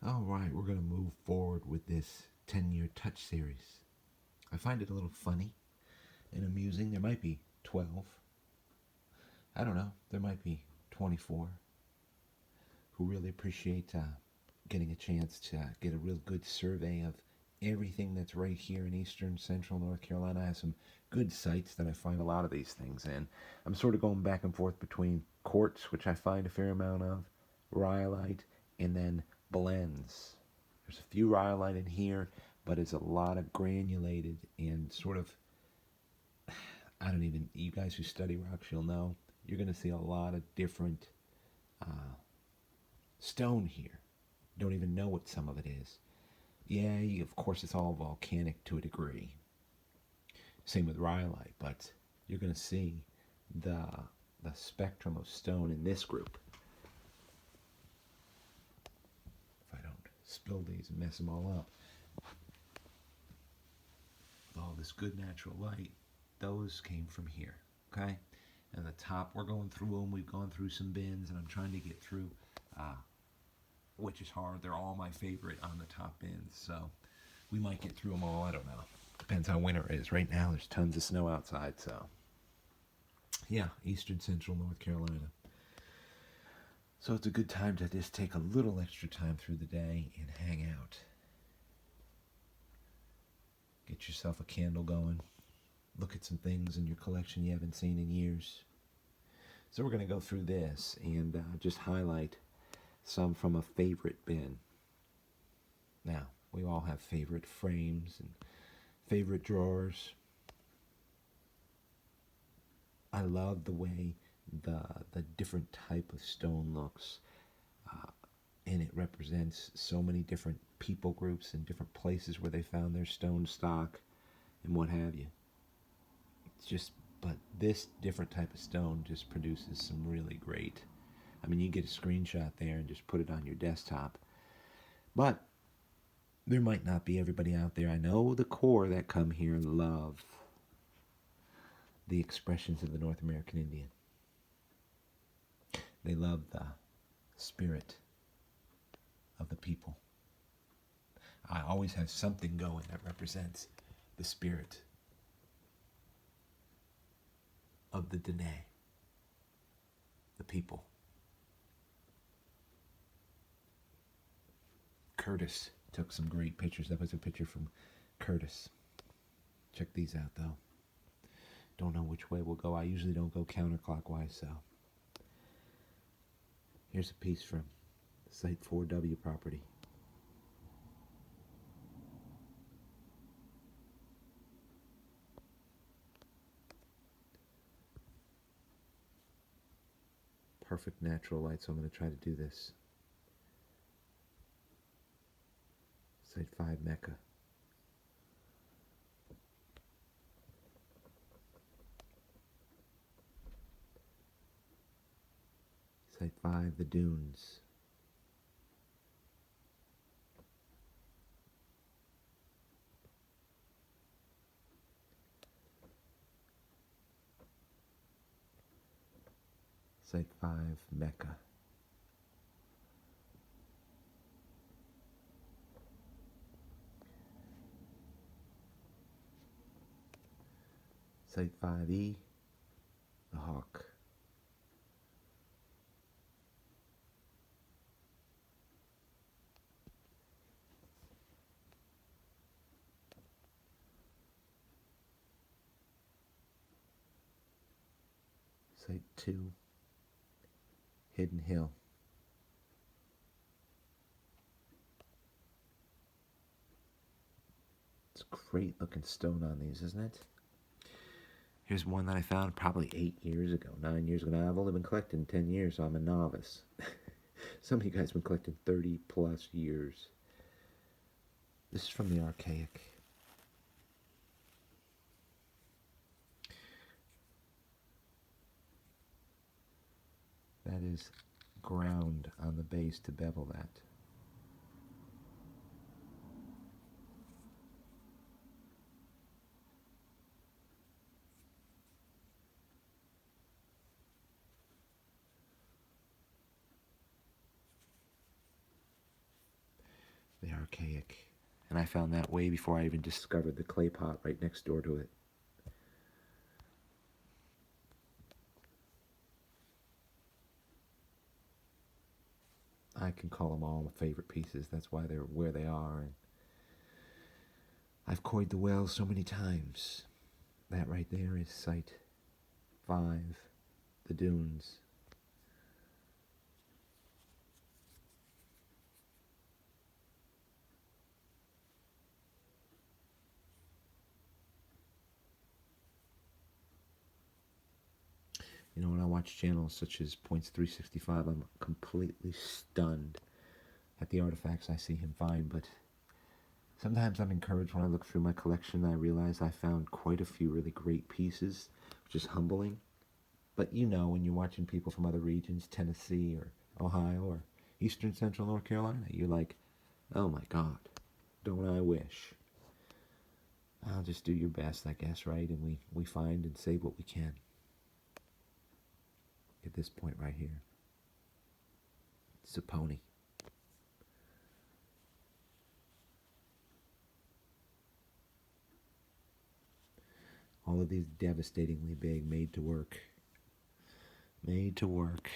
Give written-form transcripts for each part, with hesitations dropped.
All right, we're going to move forward with this 10-year touch series. I find it a little funny and amusing. There might be 12. I don't know. There might be 24 who really appreciate getting a chance to get a real good survey of everything that's right here in eastern central North Carolina. I have some good sites that I find a lot of these things in. I'm sort of going back and forth between quartz, which I find a fair amount of, rhyolite, and then blends. There's a few rhyolite in here, but it's a lot of granulated and sort of, I don't even, you guys who study rocks, you'll know, you're going to see a lot of different uh, stone here. Don't even know what some of it is. Yeah, of course, it's all volcanic to a degree. Same with rhyolite, but you're going to see the the spectrum of stone in this group. If I don't spill these and mess them all up, with all this good natural light, those came from here. Okay, and the top, we're going through them. We've gone through some bins, and I'm trying to get through, uh, which is hard. They're all my favorite on the top bins, so we might get through them all. I don't know. Depends how winter is. Right now, there's tons of snow outside, so yeah, eastern central North Carolina. So it's a good time to just take a little extra time through the day and hang out. Get yourself a candle going. Look at some things in your collection you haven't seen in years. So we're going to go through this and just highlight some from a favorite bin. Now, we all have favorite frames and favorite drawers. I love the way the different type of stone looks, uh, and it represents so many different people groups and different places where they found their stone stock and what have you. It's just, but this different type of stone just produces some really great. I mean, you get a screenshot there and just put it on your desktop. But there might not be everybody out there. I know the core that come here love the expressions of the North American Indian. They love the spirit of the people. I always have something going that represents the spirit of the Dene, the people. Curtis took some great pictures. That was a picture from Curtis. Check these out, though. Don't know which way we'll go. I usually don't go counterclockwise, so. Here's a piece from Site 4W property. Perfect natural light, so I'm going to try to do this. Site 5 Mecca. Site 5 The Dunes. Site 5 Mecca. Site 5E The Hawk. Site 2 Hidden Hill. It's a great looking stone on these, isn't it? Here's one that I found probably 8 years ago, 9 years ago. Now, I've only been collecting 10 years, so I'm a novice. Some of you guys have been collecting 30 plus years. This is from the Archaic. That is ground on the base to bevel that. The archaic. And I found that way before I even discovered the clay pot right next door to it. I can call them all my favorite pieces. That's why they're where they are. And I've coyed the well so many times. That right there is Site 5, the dunes. You know, when I watch channels such as Points 365, I'm completely stunned at the artifacts I see him find, but sometimes I'm encouraged when I look through my collection and I realize I found quite a few really great pieces, which is humbling. But you know, when you're watching people from other regions, Tennessee or Ohio or Eastern Central North Carolina, you're like, oh my God, don't I wish? I'll just do your best, I guess, right? And we find and save what we can. At this point right here, it's a pony. All of these devastatingly big, made to work. Made to work.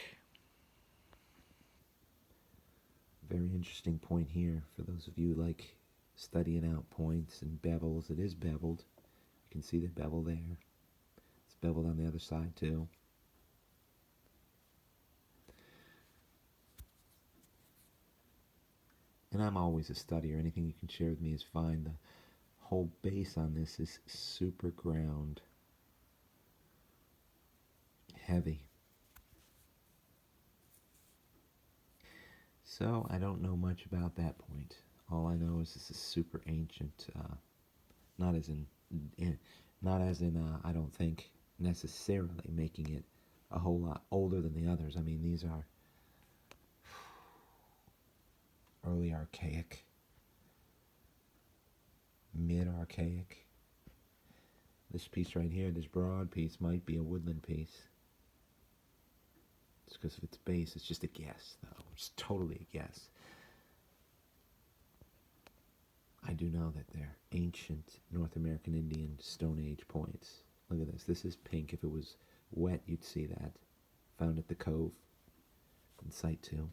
Very interesting point here for those of you like studying out points and bevels. It is beveled. You can see the bevel there. It's beveled on the other side too. And I'm always a studier. Anything you can share with me is fine. The whole base on this is super ground. Heavy. So I don't know much about that point. All I know is this is super ancient. Not as in, I don't think necessarily making it a whole lot older than the others. I mean, these are early archaic, mid archaic. This piece right here, this broad piece, might be a woodland piece. It's because of its base. It's just a guess, though. It's totally a guess. I do know that they're ancient North American Indian Stone Age points. Look at this. This is pink. If it was wet, you'd see that. Found at the Cove in Site 2.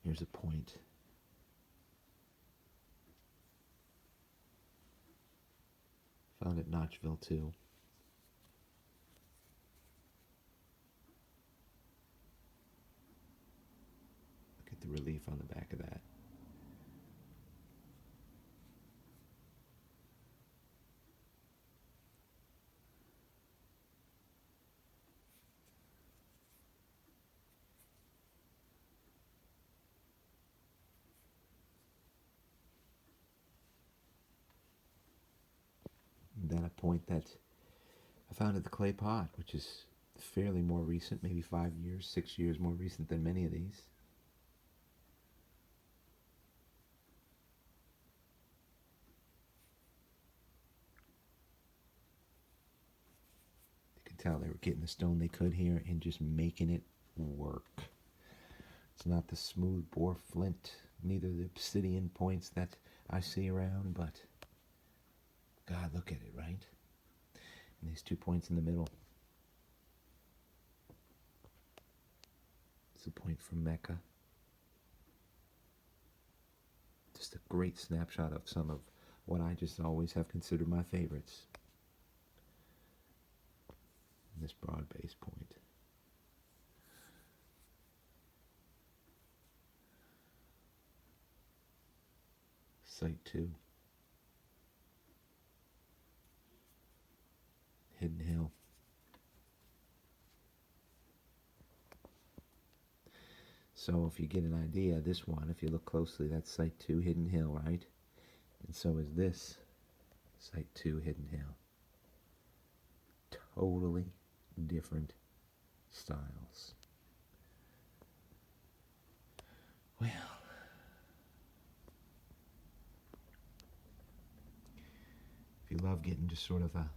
Here's a point. Found at Notchville too. Look at the relief on the back of that. And then a point that I found at the clay pot, which is fairly more recent, maybe 5 years, 6 years more recent than many of these. You could tell they were getting the stone they could here and just making it work. It's not the smooth bore flint, neither the obsidian points that I see around, but God, look at it, right? And these 2 points in the middle. It's a point from Mecca. Just a great snapshot of some of what I just always have considered my favorites. And this broad base point. Site 2. Hidden Hill. So if you get an idea, this one, if you look closely, that's Site 2, Hidden Hill, right? And so is this Site 2, Hidden Hill. Totally different styles. Well, if you love getting just sort of a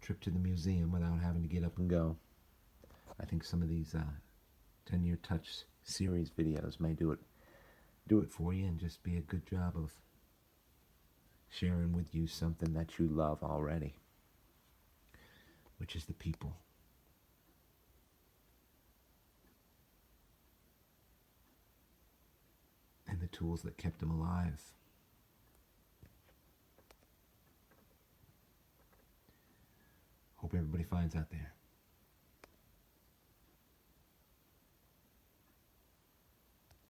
trip to the museum without having to get up and go, I think some of these 10-year touch series videos may do it for you and just be a good job of sharing with you something that you love already, which is the people. And the tools that kept them alive. Hope everybody finds out there.